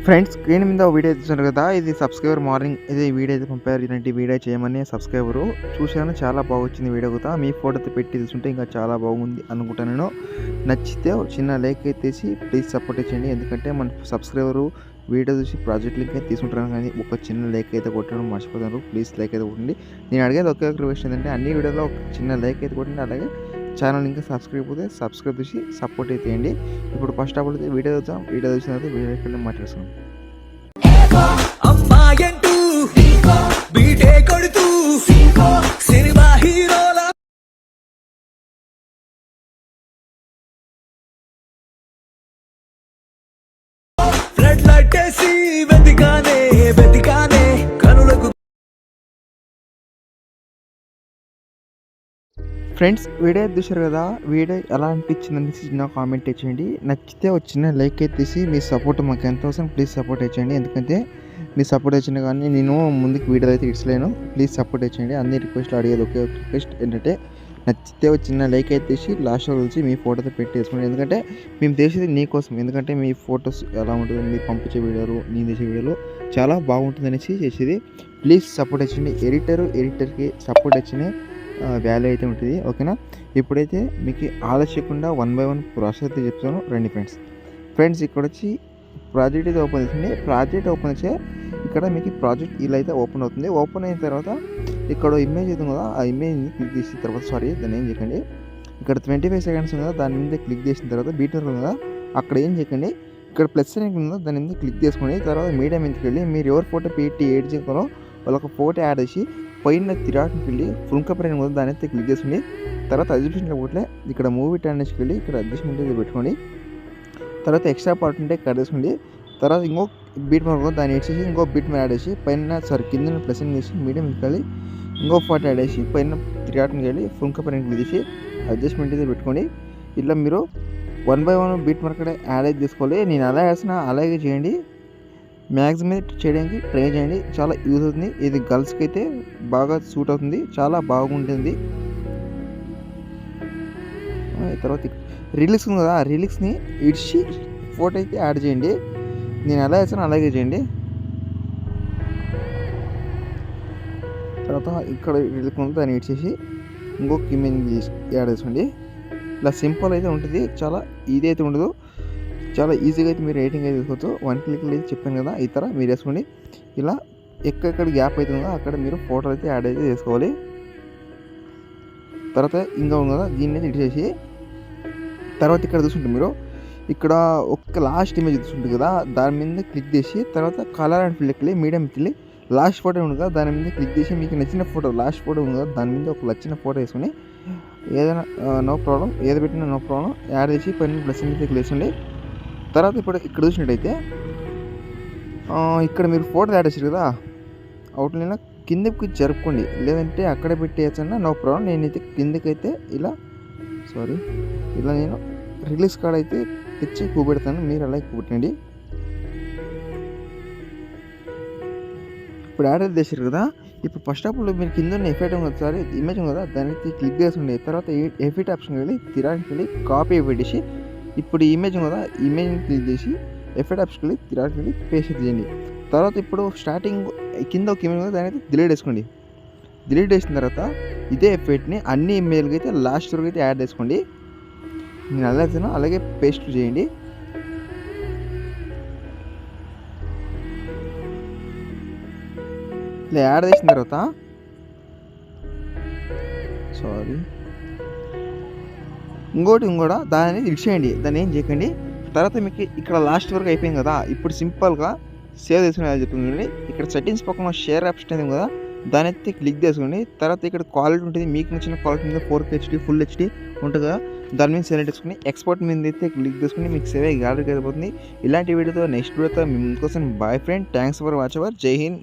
Friends screen మీద video చూసారు కదా, ఇది సబ్స్క్రైబర్ మార్నింగ్ ఇది వీడియో అయితే పంపారు. ఇలాంటి వీడియో చేయమని సబ్స్క్రైబరు చూశాను, చాలా బాగా వచ్చింది వీడియో కూడా. మీ ఫోటోతో పెట్టి తీసుకుంటే ఇంకా చాలా బాగుంది అనుకుంటాను నేను. నచ్చితే చిన్న లైక్ అయితేసి ప్లీజ్ సపోర్ట్ చేయండి, ఎందుకంటే మన సబ్స్క్రైబరు వీడియో చూసి ప్రాజెక్ట్ లింక్ అయితే తీసుకుంటాను, కానీ ఒక చిన్న లైక్ అయితే కొట్టడం మర్చిపోతారు. ప్లీజ్ లైక్ అయితే కొట్టండి. నేను అడిగేది ఒకే ఒక రిక్వెస్ట్ ఏంటంటే అన్ని వీడియోలో ఒక చిన్న లైక్ అయితే కొట్టండి, అలాగే ఛానల్ ఇంకా సబ్స్క్రైబ్ అయితే సబ్స్క్రైబ్ చేసి సపోర్ట్ అయితే చేయండి. ఇప్పుడు ఫస్ట్ ఆఫ్ ఆల్ అయితే వీడియో చూద్దాం. వీడియో చూసిన తర్వాత వీడియో ఎక్కడ మాట్లాడుతున్నాం. అమ్మాయంటూ బీటే కొడుతూ సినిమా హీరోల ఫ్లడ్ లైట్ వేసి వెతికానే కనులకు. ఫ్రెండ్స్ వీడియో చూశారు కదా, వీడియో ఎలా అనిపించిందని చిన్న కామెంట్ చేయండి. నచ్చితే ఒక చిన్న లైక్ ఎత్తేసి మీ సపోర్ట్ మాకు ఎంత అవసరం, ప్లీజ్ సపోర్ట్ చేయండి, ఎందుకంటే మీ సపోర్ట్ వచ్చినా కానీ నేను ముందుకు వీడియో అయితే ఇచ్చలేను. ప్లీజ్ సపోర్ట్ చేయండి. అన్ని రిక్వెస్ట్లు అడిగేది ఒకే ఒక రిక్వెస్ట్ ఏంటంటే నచ్చితే ఒక చిన్న లైక్ ఎత్తేసి లాస్ట్లో వచ్చి మీ ఫోటోతో పెట్టి వేసుకోండి, ఎందుకంటే మేము చేసేది నీకోసం. ఎందుకంటే మీ ఫొటోస్ ఎలా ఉంటుందో, మీరు పంపించే వీడియోలు, నేను చేసే వీడియోలు చాలా బాగుంటుంది అనేసి చేసేది. ప్లీజ్ సపోర్ట్ చేయండి. ఎడిటర్కి సపోర్ట్ వచ్చిన వాల్యూ అయితే ఉంటుంది, ఓకేనా. ఇప్పుడైతే మీకు ఆలస్యకుండా 1 by 1 ప్రాసెస్ అయితే చెప్తాను, రండి ఫ్రెండ్స్. ఇక్కడ వచ్చి ప్రాజెక్ట్ అయితే ఓపెన్ చేసింది. ప్రాజెక్ట్ ఓపెన్ చేస్తే ఇక్కడ మీకు ప్రాజెక్ట్ ఇలా అయితే ఓపెన్ అవుతుంది. ఓపెన్ అయిన తర్వాత ఇక్కడ ఇమేజ్ అవుతుంది కదా, ఆ ఇమేజ్ని క్లిక్ చేసిన తర్వాత దాన్ని ఏం చేయకండి, ఇక్కడ 25 seconds ఉంది కదా, దాని మీద క్లిక్ చేసిన తర్వాత బీట్ ఉంది కదా, అక్కడ ఏం చేయకండి, ఇక్కడ ప్లస్ అనేది ఉందో దాని మీద క్లిక్ చేసుకోండి. తర్వాత మీడియా మీదకి వెళ్ళి మీరు ఎవరు ఫోటో పెట్టి ఏడ్ చేసుకోవాలో వాళ్ళొక ఫోటో యాడ్ చేసి పైన తిరాట్కి వెళ్ళి ఫుల్ కపరైన కూడా దాని అయితే క్లిక్ చేసుకోండి. తర్వాత అడ్జస్ట్మెంట్ పోట్లే ఇక్కడ మూవీ టైంకి వెళ్ళి ఇక్కడ అడ్జస్ట్మెంట్ అయితే పెట్టుకోండి. తర్వాత ఎక్స్ట్రా పార్ట్ ఉంటే కట్ చేసుకోండి. తర్వాత ఇంకో బీట్ మార్క్ దాన్ని యాడ్ చేసి ఇంకో బీట్ మీద యాడ్ చేసి పైన కింద ప్లస్ చేసి మీడియం వెళ్ళి ఇంకో ఫోటో యాడ్ చేసి పైన తిరాట్కి వెళ్ళి ఫుల్ కపరైన క్లిక్ చేసి అడ్జస్ట్మెంట్ అయితే పెట్టుకోండి. ఇట్లా మీరు 1 by 1 బీట్ మార్క్ యాడ్ అయితే తీసుకోవాలి. నేను అలా వేసిన అలాగే చేయండి. మ్యాక్సిమం చేయడానికి ట్రై చేయండి, చాలా యూజ్ అవుతుంది. ఇది గర్ల్స్కి అయితే బాగా సూట్ అవుతుంది, చాలా బాగుంటుంది. తర్వాత రిలీక్స్ ఉంది కదా, ఆ రిలీక్స్ని ఇడిచి ఫోటో అయితే యాడ్ చేయండి. నేను ఎలా వేసాను అలాగే చేయండి. తర్వాత ఇక్కడ రిలీక్ ఉంది, దాన్ని ఇచ్చేసి ఇంకొక ఇమేజ్ యాడ్ చేసుకోండి. ఇలా సింపుల్ అయితే ఉంటుంది, చాలా ఇది అయితే ఉండదు, చాలా ఈజీగా అయితే మీరు రేటింగ్ అయితే తీసుకోవచ్చు. 1 click అయితే చెప్పాను కదా, ఈ తర మీరు వేసుకోండి. ఇలా ఎక్కడెక్కడ గ్యాప్ అవుతుందో అక్కడ మీరు ఫోటో అయితే యాడ్ అయితే చేసుకోవాలి. తర్వాత ఇంకా ఉంది కదా, దీన్ని అయితే ఇచ్చేసి తర్వాత ఇక్కడ చూసుకుంటే మీరు ఇక్కడ ఒక్క లాస్ట్ ఇమేజ్ చూసుకుంటుంది కదా, దాని మీద క్లిక్ చేసి తర్వాత కలర్ అండ్ ఫిల్కి వెళ్ళి మీడియంకి వెళ్ళి లాస్ట్ ఫోటో ఉంది కదా, దాని మీద క్లిక్ చేసి మీకు నచ్చిన ఫోటో లాస్ట్ ఫోటో ఉంది కదా, దాని మీద ఒక నచ్చిన ఫోటో వేసుకొని ఏదైనా నో ప్రాబ్లం, ఏది పెట్టినా నో ప్రాబ్లం యాడ్ చేసి పైన ప్లస్ మీద క్లిక్ వేసుకోండి. తర్వాత ఇప్పుడు ఇక్కడ చూసినట్టయితే ఇక్కడ మీరు ఫోటో యాడ్ చేశారు కదా, అవుట్లైన్ కిందకి జరుపుకోండి, లేదంటే అక్కడ పెట్టేయచ్చన్నా నో ప్రాబ్లం. నేనైతే కిందకైతే ఇలా నేను రిలీజ్ కార్డ్ అయితే తెచ్చి కూపెడతాను, మీరు అలా కూపెట్టండి. ఇప్పుడు యాడ్ అయితే చేశారు కదా, ఇప్పుడు ఫస్ట్ ఆఫ్ ఆల్ మీరు కింద ఉన్న ఎఫెక్ట్ ఒకసారి ఇమేజ్ ఉంది కదా, దాన్ని క్లిక్ చేసి తర్వాత ఎఫెక్ట్ ఆప్షన్ వెళ్ళి తిరానికి వెళ్ళి కాపీ పెట్టేసి ఇప్పుడు ఇమేజ్ కదా, ఇమేజ్ని క్లిక్ చేసి ఎఫెక్ట్ ఆప్షన్కి వెళ్ళి తిరానికి వెళ్ళి పేస్ట్ చేయండి. తర్వాత ఇప్పుడు స్టార్టింగ్ కింద ఒక ఇమేజ్ కదా, దాని అయితే డిలీట్ చేసుకోండి. డిలీట్ చేసిన తర్వాత ఇదే ఎఫెక్ట్ని అన్ని ఇమేజ్లకి అయితే లాస్ట్ వరకు అయితే యాడ్ చేసుకోండి. నేను అలాగే పేస్ట్ చేయండి. ఇలా యాడ్ చేసిన తర్వాత ఇంకోటి దాన్ని ఇచ్చేయండి, దాన్ని ఏం చేయకండి. తర్వాత మీకు ఇక్కడ లాస్ట్ వరకు అయిపోయింది కదా, ఇప్పుడు సింపుల్గా సేవ్ చేసుకుని చెప్తుంది. ఇక్కడ సెట్టింగ్స్ పక్కన షేర్ ఆప్షన్ ఉంది కదా, దాని అయితే క్లిక్ చేసుకోండి. తర్వాత ఇక్కడ క్వాలిటీ ఉంటుంది, మీకు నచ్చిన క్వాలిటీ మీద 4K HD ఫుల్ HD ఉంటుంది కదా, దాని మీద సెలెక్ట్ చేసుకుని ఎక్స్పోర్ట్ మీద అయితే క్లిక్ చేసుకుని మీకు సేవ్ గ్యాలరీకి అయిపోతుంది. ఇలాంటి వీడియోతో నెక్స్ట్ వీడియోతో మీ ముందుకోసం bye friend. Thanks for watch our. జై హింద్.